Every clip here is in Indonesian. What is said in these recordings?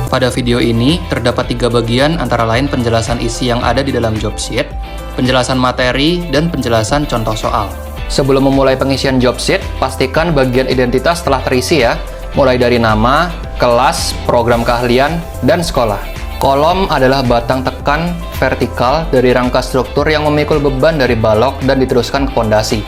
Pada video ini, terdapat 3 bagian antara lain penjelasan isi yang ada di dalam job sheet, penjelasan materi, dan penjelasan contoh soal. Sebelum memulai pengisian job sheet, pastikan bagian identitas telah terisi ya, mulai dari nama, kelas, program keahlian, dan sekolah. Kolom adalah batang tekan vertikal dari rangka struktur yang memikul beban dari balok dan diteruskan ke pondasi.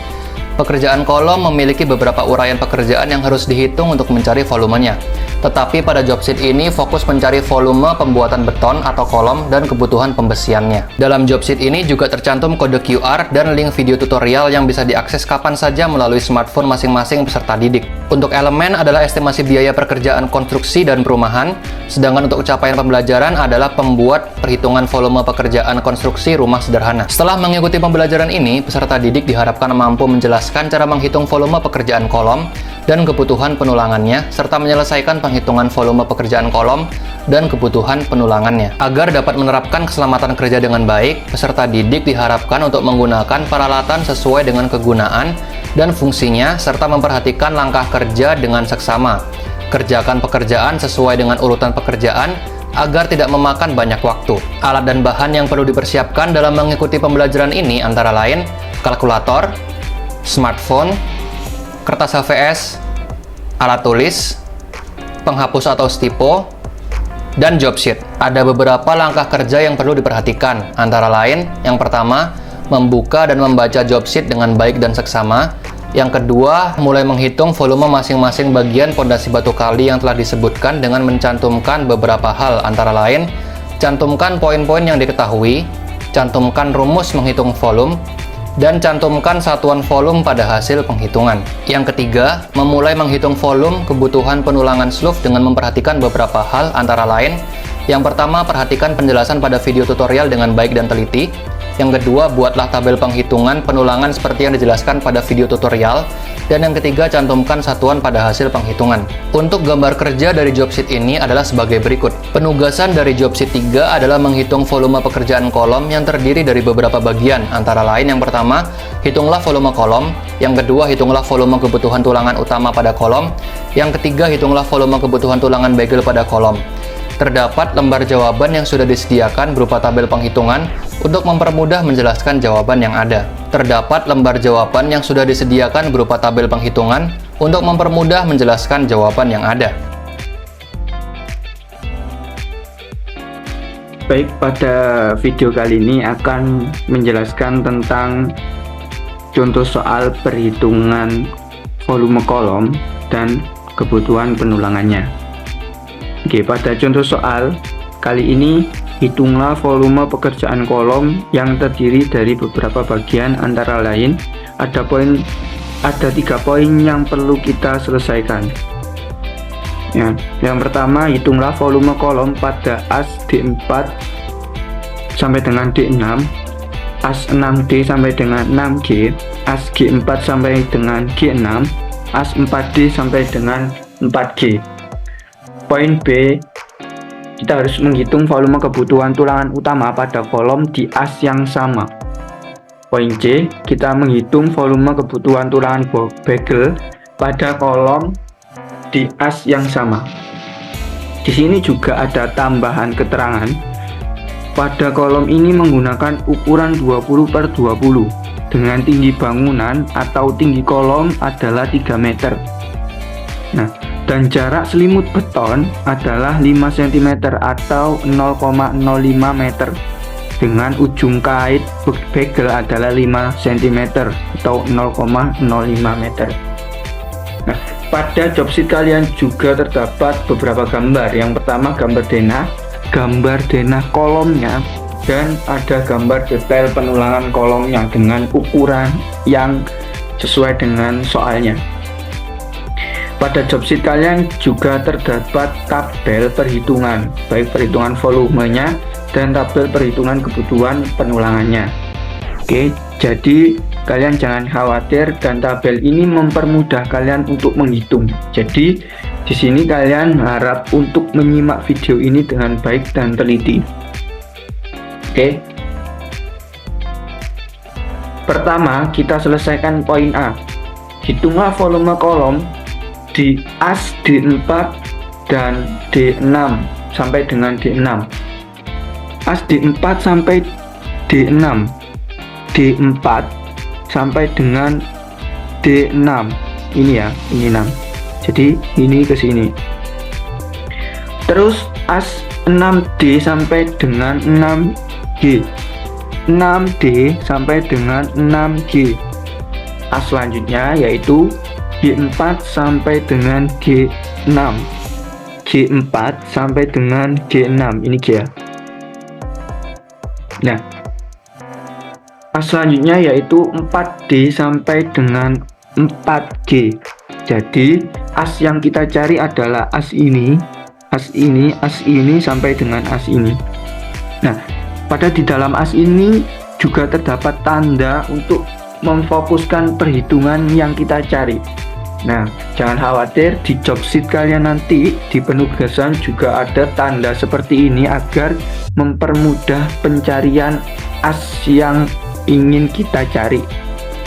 Pekerjaan kolom memiliki beberapa uraian pekerjaan yang harus dihitung untuk mencari volumenya. Tetapi pada job sheet ini fokus mencari volume pembuatan beton atau kolom dan kebutuhan pembesiannya. Dalam job sheet ini juga tercantum kode QR dan link video tutorial yang bisa diakses kapan saja melalui smartphone masing-masing peserta didik. Untuk elemen adalah estimasi biaya pekerjaan konstruksi dan perumahan, sedangkan untuk capaian pembelajaran adalah pembuat perhitungan volume pekerjaan konstruksi rumah sederhana. Setelah mengikuti pembelajaran ini, peserta didik diharapkan mampu menjelaskan cara menghitung volume pekerjaan kolom dan kebutuhan penulangannya, serta menyelesaikan penghitungan volume pekerjaan kolom dan kebutuhan penulangannya. Agar dapat menerapkan keselamatan kerja dengan baik, peserta didik diharapkan untuk menggunakan peralatan sesuai dengan kegunaan dan fungsinya, serta memperhatikan langkah kerja dengan seksama. Kerjakan pekerjaan sesuai dengan urutan pekerjaan agar tidak memakan banyak waktu. Alat dan bahan yang perlu dipersiapkan dalam mengikuti pembelajaran ini antara lain kalkulator, smartphone, kertas HVS, alat tulis, penghapus atau stipo, dan job sheet. Ada beberapa langkah kerja yang perlu diperhatikan, antara lain, yang pertama, membuka dan membaca job sheet dengan baik dan seksama. Yang kedua, mulai menghitung volume masing-masing bagian pondasi batu kali yang telah disebutkan dengan mencantumkan beberapa hal, antara lain, cantumkan poin-poin yang diketahui, cantumkan rumus menghitung volume, dan cantumkan satuan volume pada hasil penghitungan. Yang ketiga, memulai menghitung volume kebutuhan penulangan slough dengan memperhatikan beberapa hal, antara lain, yang pertama, perhatikan penjelasan pada video tutorial dengan baik dan teliti. Yang kedua, buatlah tabel penghitungan penulangan seperti yang dijelaskan pada video tutorial. Dan yang ketiga, cantumkan satuan pada hasil penghitungan. Untuk gambar kerja dari job sheet ini adalah sebagai berikut. Penugasan dari job sheet 3 adalah menghitung volume pekerjaan kolom yang terdiri dari beberapa bagian. Antara lain, yang pertama, hitunglah volume kolom. Yang kedua, hitunglah volume kebutuhan tulangan utama pada kolom. Yang ketiga, hitunglah volume kebutuhan tulangan bagel pada kolom. Terdapat lembar jawaban yang sudah disediakan berupa tabel penghitungan untuk mempermudah menjelaskan jawaban yang ada. Terdapat lembar jawaban yang sudah disediakan berupa tabel penghitungan untuk mempermudah menjelaskan jawaban yang ada. Baik, pada video kali ini akan menjelaskan tentang contoh soal perhitungan volume kolom dan kebutuhan penulangannya. Oke, pada contoh soal kali ini, hitunglah volume pekerjaan kolom yang terdiri dari beberapa bagian, antara lain ada 3 poin yang perlu kita selesaikan. Ya, yang pertama, hitunglah volume kolom pada as D4 sampai dengan D6, as 6D sampai dengan 6G, as G4 sampai dengan G6, as 4D sampai dengan 4G. Poin B, kita harus menghitung volume kebutuhan tulangan utama pada kolom di as yang sama. Poin C, kita menghitung volume kebutuhan tulangan bagel pada kolom di as yang sama. Di sini juga ada tambahan keterangan. Pada kolom ini menggunakan ukuran 20/20 dengan tinggi bangunan atau tinggi kolom adalah 3 meter. Nah, dan jarak selimut beton adalah 5 cm atau 0,05 meter, dengan ujung kait bagel adalah 5 cm atau 0,05 meter. Nah, pada job sheet kalian juga terdapat beberapa gambar. Yang pertama, gambar denah kolomnya, dan ada gambar detail penulangan kolomnya dengan ukuran yang sesuai dengan soalnya. Pada job sheet kalian juga terdapat tabel perhitungan, baik perhitungan volumenya dan tabel perhitungan kebutuhan penulangannya. Oke, jadi kalian jangan khawatir, dan tabel ini mempermudah kalian untuk menghitung. Jadi di sini kalian harap untuk menyimak video ini dengan baik dan teliti. Oke. Pertama, kita selesaikan poin A. Hitunglah volume kolom di as D4 dan D6 sampai dengan D6, as D4 sampai D6, D4 sampai dengan D6. Ini ya, ini 6. Jadi ini ke sini. Terus as 6D sampai dengan 6G. 6D sampai dengan 6G. As selanjutnya yaitu G4 sampai dengan G6. G4 sampai dengan G6. Ini G ya. Nah, as selanjutnya yaitu 4D sampai dengan 4G. Jadi as yang kita cari adalah as ini, as ini, as ini sampai dengan as ini. Nah, pada di dalam as ini juga terdapat tanda untuk memfokuskan perhitungan yang kita cari. Nah, jangan khawatir, di job sheet kalian nanti di penugasan juga ada tanda seperti ini agar mempermudah pencarian as yang ingin kita cari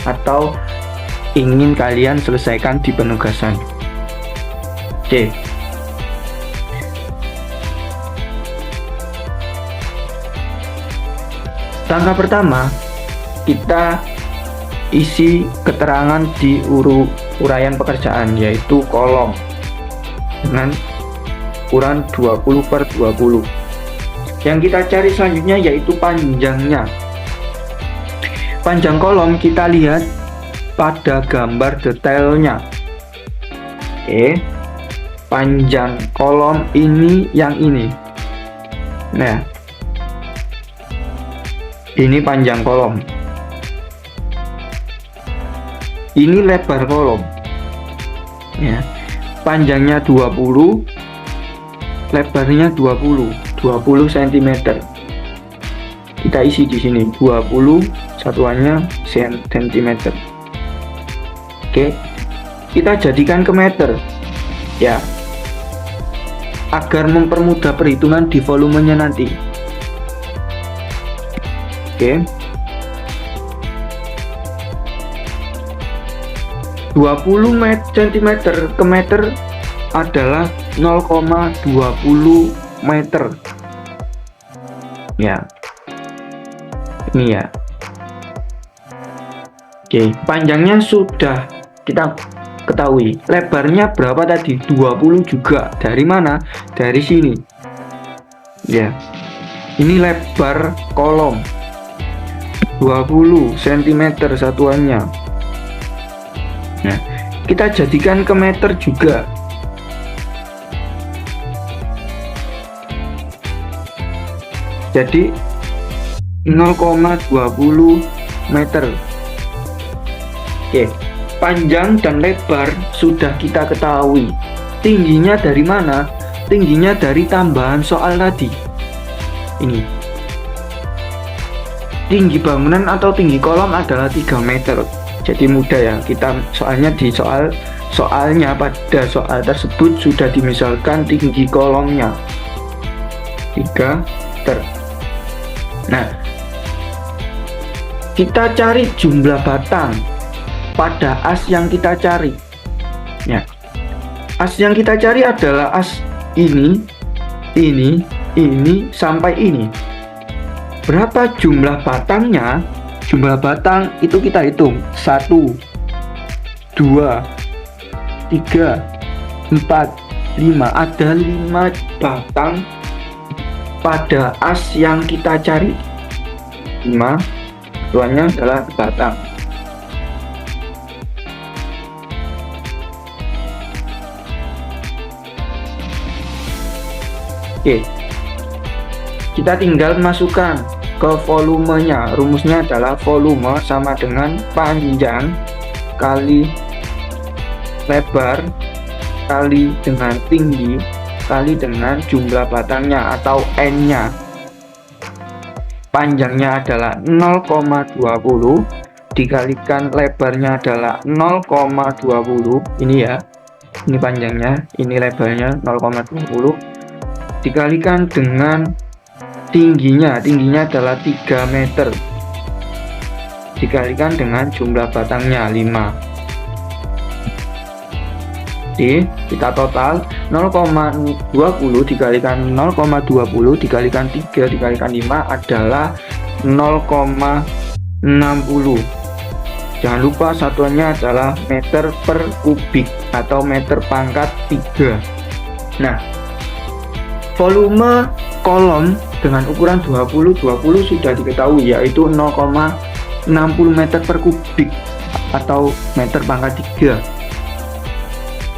atau ingin kalian selesaikan di penugasan. Oke. Langkah pertama, kita isi keterangan di uraian pekerjaan, yaitu kolom dengan ukuran 20/20. Yang kita cari selanjutnya yaitu panjangnya. Panjang kolom kita lihat pada gambar detailnya. Oke, panjang kolom ini yang ini. Nah, ini panjang kolom. Ini lebar kolom. Ya. Panjangnya 20, lebarnya 20 cm. Kita isi di sini 20 satuannya cm. Oke. Kita jadikan ke meter. Ya. Agar mempermudah perhitungan di volumenya nanti. Oke. 20 cm ke meter adalah 0,20 meter. Ya. Ini ya. Oke, panjangnya sudah kita ketahui. Lebarnya berapa tadi? 20 juga. Dari mana? Dari sini. Ya. Ini lebar kolom. 20 cm satuannya. Nah, kita jadikan ke meter juga. Jadi 0,20 meter. Oke, panjang dan lebar sudah kita ketahui. Tingginya dari mana? Tingginya dari tambahan soal tadi. Ini. Tinggi bangunan atau tinggi kolom adalah 3 meter. Jadi mudah ya, kita soalnya di soalnya pada soal tersebut sudah dimisalkan tinggi kolomnya 3 meter. Nah, kita cari jumlah batang pada as yang kita cari. Ya, as yang kita cari adalah as ini sampai ini. Berapa jumlah batangnya? Jumlah batang itu kita hitung 1, 2, 3, 4, 5. Ada 5 batang pada as yang kita cari. 5 tuannya adalah batang. Oke, kita tinggal masukkan ke volumenya. Rumusnya adalah volume sama dengan panjang kali lebar kali dengan tinggi kali dengan jumlah batangnya atau N-nya. Panjangnya adalah 0,20 dikalikan lebarnya adalah 0,20. Ini ya, ini panjangnya, ini lebarnya 0,20 dikalikan dengan tingginya adalah 3 meter dikalikan dengan jumlah batangnya 5. Jadi kita total 0,20 dikalikan 0,20 dikalikan 3 dikalikan 5 adalah 0,60. Jangan lupa satuannya adalah meter per kubik atau meter pangkat 3. Nah, volume kolom dengan ukuran 20 sudah diketahui, yaitu 0,60 meter per kubik atau meter pangkat 3.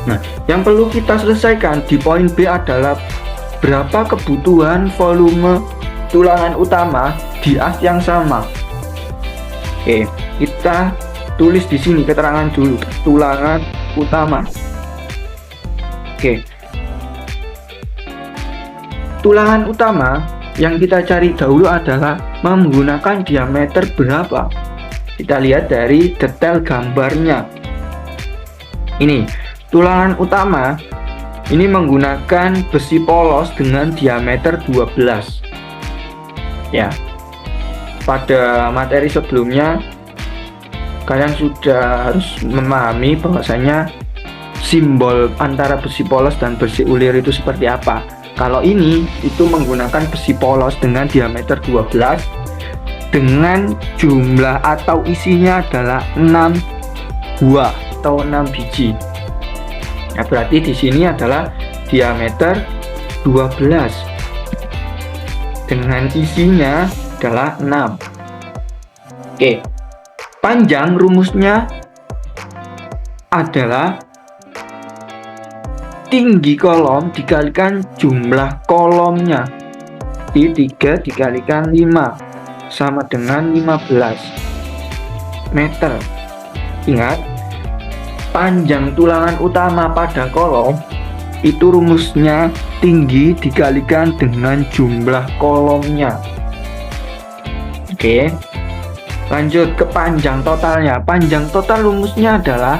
Nah, yang perlu kita selesaikan di poin B adalah berapa kebutuhan volume tulangan utama di as yang sama. Oke, kita tulis di sini keterangan dulu tulangan utama. Oke. Tulangan utama yang kita cari dahulu adalah menggunakan diameter berapa. Kita lihat dari detail gambarnya. Ini tulangan utama ini menggunakan besi polos dengan diameter 12. Ya. Pada materi sebelumnya kalian sudah harus memahami bahwasanya simbol antara besi polos dan besi ulir itu seperti apa. Kalau ini itu menggunakan besi polos dengan diameter 12 dengan jumlah atau isinya adalah 6 buah atau 6 biji. Nah, berarti di sini adalah diameter 12 dengan isinya adalah 6. Oke. Panjang rumusnya adalah tinggi kolom dikalikan jumlah kolomnya. Di 3 dikalikan 5 sama dengan 15 meter. Ingat, panjang tulangan utama pada kolom itu rumusnya tinggi dikalikan dengan jumlah kolomnya. Oke. Lanjut ke panjang totalnya. Panjang total rumusnya adalah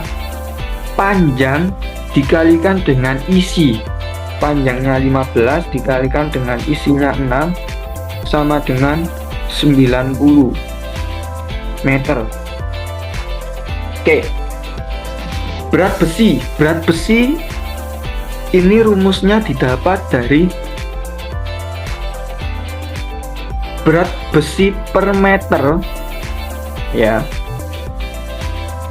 panjang dikalikan dengan isi. Panjangnya 15 dikalikan dengan isinya 6 sama dengan 90 meter. Oke. Berat besi. Berat besi ini rumusnya didapat dari berat besi per meter, ya,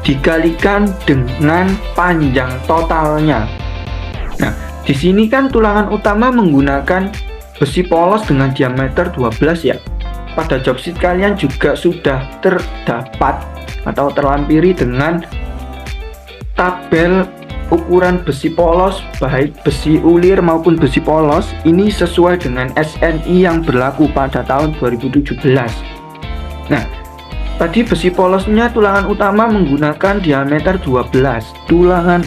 dikalikan dengan panjang totalnya. Nah, di sini kan tulangan utama menggunakan besi polos dengan diameter 12 ya. Pada job sheet kalian juga sudah terdapat atau terlampiri dengan tabel ukuran besi polos, baik besi ulir maupun besi polos, ini sesuai dengan SNI yang berlaku pada tahun 2017. Nah, tadi besi polosnya tulangan utama menggunakan diameter 12. Tulangan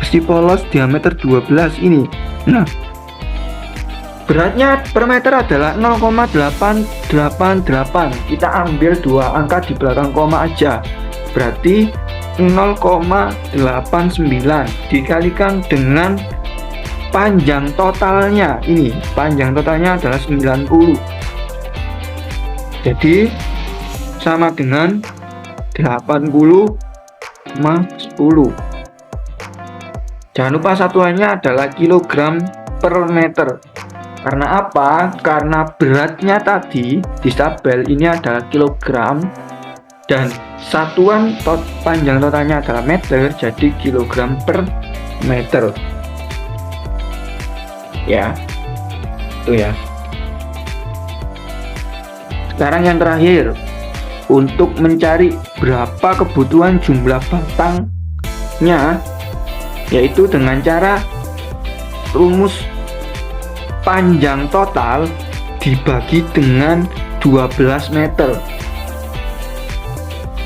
besi polos diameter 12 ini. Nah, beratnya per meter adalah 0,888. Kita ambil dua angka di belakang koma aja. Berarti 0,89 dikalikan dengan panjang totalnya. Ini panjang totalnya adalah 90. Jadi sama dengan 80,10. Jangan lupa satuannya adalah kilogram per meter. Karena apa? Karena beratnya tadi di tabel ini adalah kilogram dan satuan panjang totalnya adalah meter, jadi kilogram per meter. Ya, itu ya. Sekarang yang terakhir, untuk mencari berapa kebutuhan jumlah batangnya, yaitu dengan cara rumus panjang total dibagi dengan 12 meter.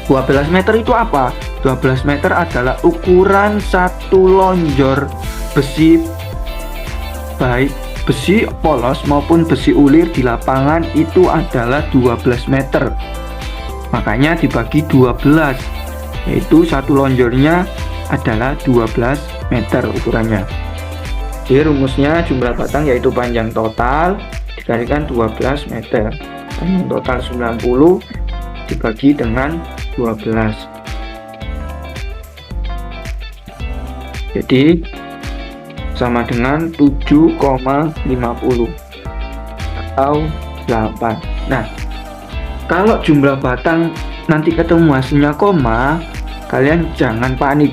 12 meter itu apa? 12 meter adalah ukuran satu lonjor besi, baik besi polos maupun besi ulir di lapangan itu adalah 12 meter. Makanya dibagi 12, yaitu satu lonjornya adalah 12 meter ukurannya. Jadi rumusnya jumlah batang yaitu panjang total dikalikan 12 meter. Panjang total 90 dibagi dengan 12. Jadi sama dengan 7,50 atau 8. Nah, kalau jumlah batang nanti ketemu hasilnya koma, kalian jangan panik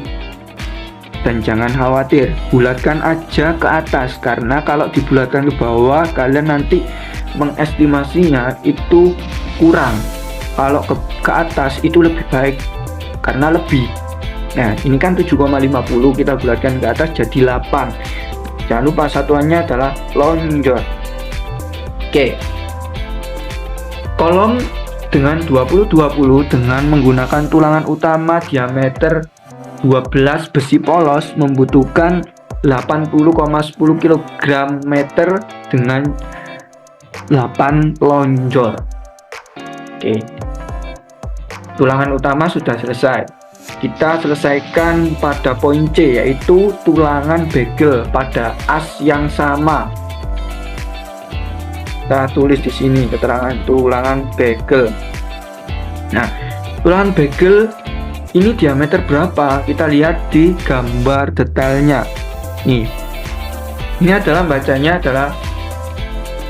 dan jangan khawatir, bulatkan aja ke atas, karena kalau dibulatkan ke bawah kalian nanti mengestimasinya itu kurang. Kalau ke atas itu lebih baik karena lebih. Nah, ini kan 7,50, kita bulatkan ke atas jadi 8. Jangan lupa satuannya adalah lonjor. Oke. Kolom dengan 20-20 dengan menggunakan tulangan utama diameter 12 besi polos membutuhkan 80,10 kg meter dengan 8 lonjor. Oke. Tulangan utama sudah selesai. Kita selesaikan pada poin C, yaitu tulangan bagel pada as yang sama. Kita tulis di sini keterangan tulangan bagel. Nah, tulangan bagel ini diameter berapa? Kita lihat di gambar detailnya. Nih. Ini adalah bacanya adalah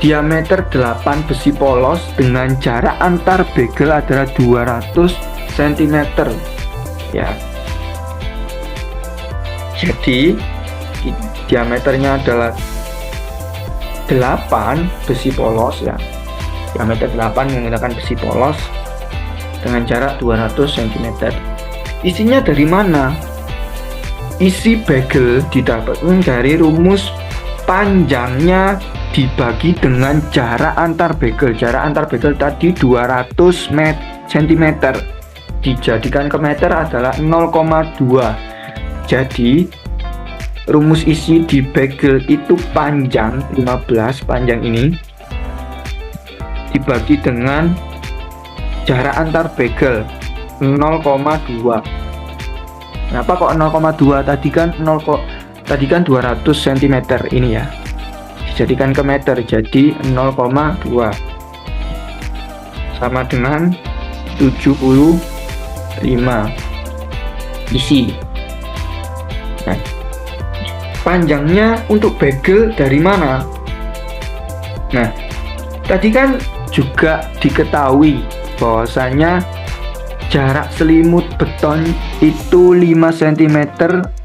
diameter 8 besi polos dengan jarak antar bagel adalah 200 cm. Ya. Jadi diameternya adalah 8 besi polos ya. Diameter 8 menggunakan besi polos dengan jarak 200 cm. Isinya dari mana? Isi bagel didapatkan dari rumus panjangnya dibagi dengan jarak antar bagel. Jarak antar bagel tadi 200 cm. Dijadikan ke meter adalah 0,2. Jadi rumus isi di bagel itu panjang 15, panjang ini dibagi dengan jarak antar bagel 0,2. Kenapa kok 0,2? Tadi kan 200 cm ini ya. Dijadikan ke meter jadi 0,2 sama dengan 75 isi. Nah, panjangnya untuk bagel dari mana? Nah, tadi kan juga diketahui bahwasanya jarak selimut beton itu 5 cm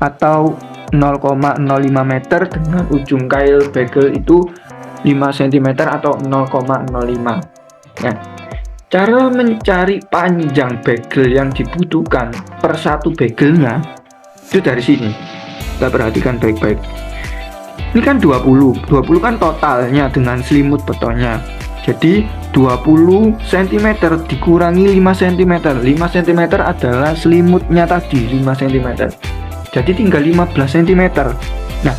atau 0,05 meter dengan ujung kail bagel itu 5 cm atau 0,05. Nah, cara mencari panjang bagel yang dibutuhkan per satu bagelnya itu dari sini. Kita perhatikan baik-baik. Ini kan 20 kan totalnya dengan selimut betonnya. Jadi 20 cm dikurangi 5 cm. 5 cm adalah selimutnya tadi 5 cm. Jadi tinggal 15 cm. Nah,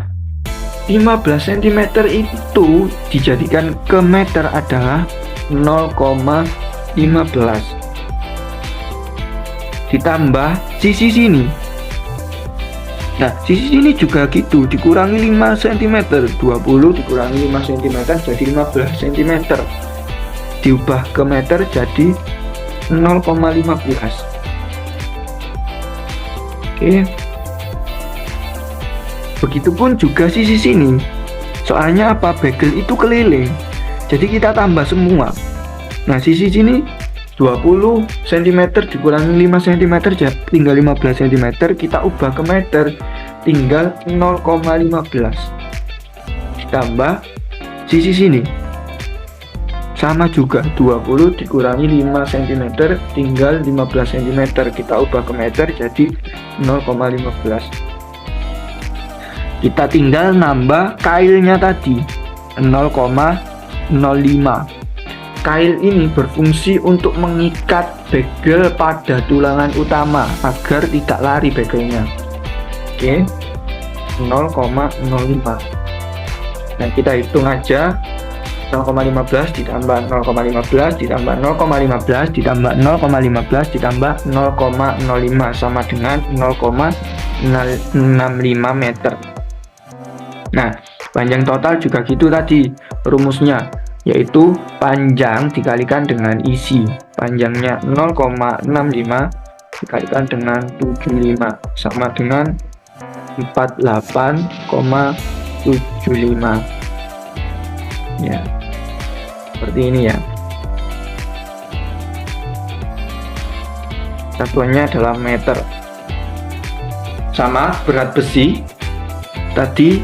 15 cm itu dijadikan ke meter adalah 0,15 ditambah sisi sini. Nah, sisi sini juga gitu, dikurangi 5 cm. 20 dikurangi 5 cm jadi 15 cm. Diubah ke meter jadi 0,15. Oke. Begitupun juga sisi sini. Soalnya apa? Bagel itu keliling. Jadi kita tambah semua. Nah, sisi sini 20 cm dikurangi 5 cm tinggal 15 cm. Kita ubah ke meter tinggal 0,15. Ditambah sisi sini. Sama juga 20 dikurangi 5 cm tinggal 15 cm. Kita ubah ke meter jadi 0,15. Kita tinggal nambah kailnya tadi 0,05. Kail ini berfungsi untuk mengikat bagel pada tulangan utama agar tidak lari bagelnya. Oke, 0,05. Nah, kita hitung aja. 0,15 ditambah 0,15 ditambah 0,15 ditambah 0,15 ditambah 0,05 sama dengan 0,65 meter. Nah, panjang total juga gitu tadi rumusnya, yaitu panjang dikalikan dengan isi. Panjangnya 0,65 dikalikan dengan 75 sama dengan 48,75 ya, seperti ini ya. Satuannya adalah meter. Sama berat besi tadi,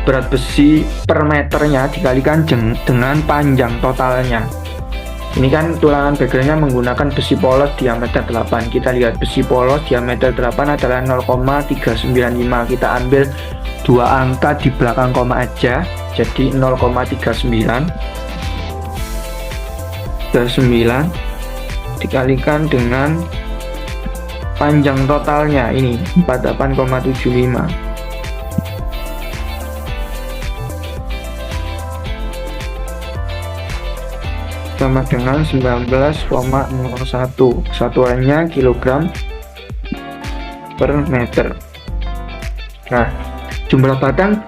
berat besi per meternya dikalikan dengan panjang totalnya. Ini kan tulangan begelnya menggunakan besi polos diameter 8. Kita lihat besi polos diameter 8 adalah 0,395. Kita ambil dua angka di belakang koma aja, jadi 0,39 dikalikan dengan panjang totalnya ini 48,75. Sama dengan 19,01. Satuannya kilogram per meter. Nah, jumlah batang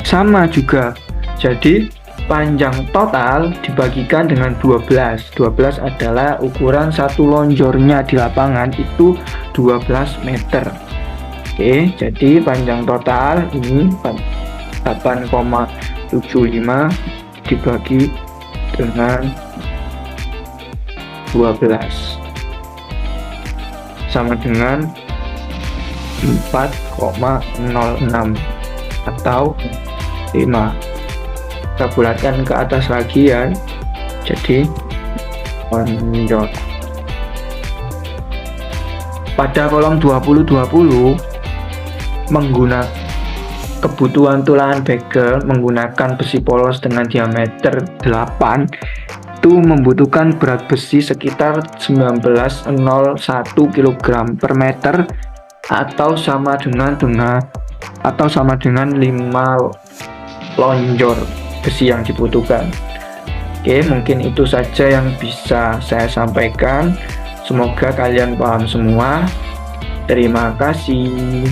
sama juga. Jadi panjang total dibagikan dengan 12. 12 adalah ukuran satu lonjornya di lapangan, itu 12 meter. Oke, jadi panjang total ini 8,75 dibagi dengan 12 sama dengan 4,06 atau 5. Kita bulatkan ke atas lagi ya, jadi lonjor. Pada kolom 2020 menggunakan kebutuhan tulangan bagel menggunakan besi polos dengan diameter 8 itu membutuhkan berat besi sekitar 19,01 kg per meter atau sama dengan 5 lonjor besi yang dibutuhkan. Oke, mungkin itu saja yang bisa saya sampaikan. Semoga kalian paham semua. Terima kasih.